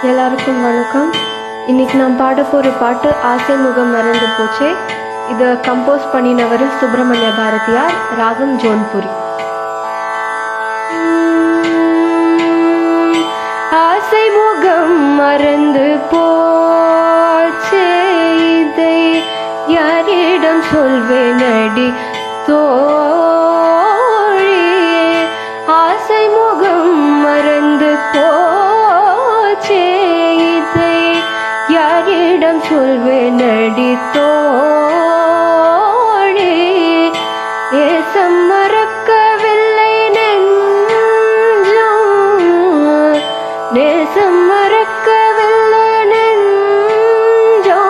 எல்லாருக்கும் வணக்கம். இன்னைக்கு நான் பாட போகிற பாட்டு ஆசை முகம் மறந்து போச்சே. இதை கம்போஸ் பண்ணினவர் சுப்பிரமணிய பாரதியார். ராகம் ஜோன்புரி. ஆசை முகம் மறந்து போச்சே, இதை யாரிடம் சொல்வேன் அடி தோழி. ஆசை முகம் மறந்து போச்சே, இதை யாரிடம் சொல்வேன் அடி தோழி. ஏசம் மறக்கவில்லை நெஞ்சம், நேசம் மறக்கவில்லை நெஞ்சம்,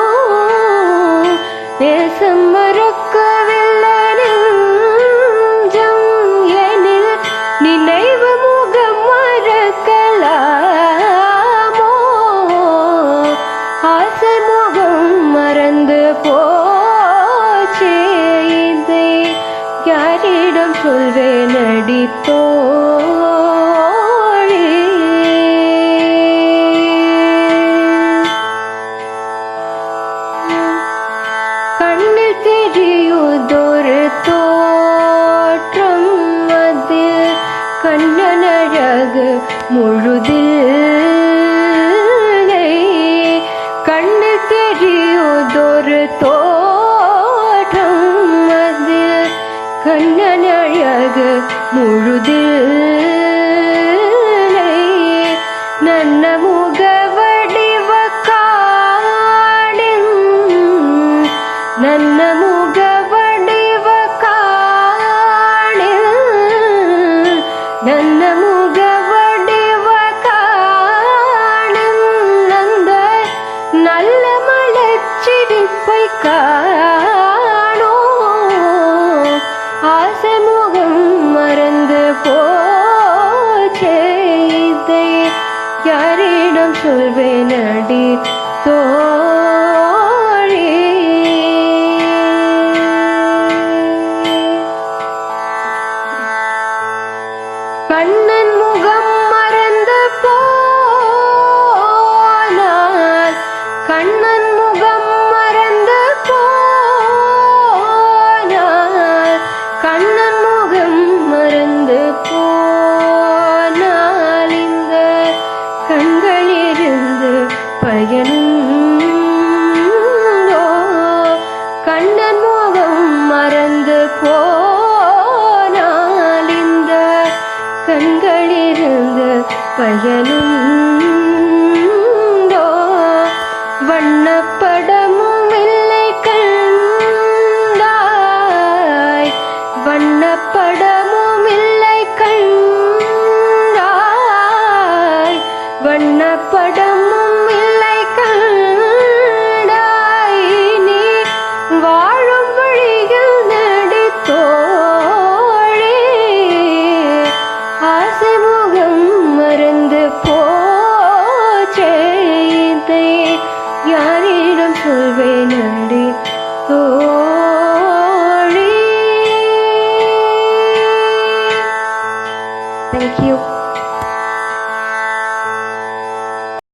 நேசம் மறக்கவில்லை நெஞ்சம். எனில் நினைவு முகம் மறக்கலாமோ? ஆசை முகம் மறந்து போச்சே, இதை யாரிடம் சொல்வேன் அடி தோழி. கண்ணில் தெரியுதொரு தோற்றம், அது கண்ணன் அழகு முழுதில்லை. கண்ணில் தெரியுதொரு தோற்றம், அது கண்ணன் அழகு முழுதில்லை. நன்ன முகவடிவ காணின், நன்ன முகவடிவ காணில், நன்ன முகவடிவ காணில், அந்த நல்ல மலர்ச்சிரிப்பை காணோ. ஆசை முகம் மறந்து போச்சே, இதை யாரிடம் சொல்வேன் அடி தோழி. கண்ணன் முகம் மறந்து போனால், கண்ணன் முகம் மறந்து போனால், கண்ணன் முகம் மறந்து போனால், இந்த கண்களிலிருந்து பயனுண்டோ? கண்ணன் முகம் மறந்து போனால், இந்த கண்களிலிருந்து பயனுண்டோ? வண்ண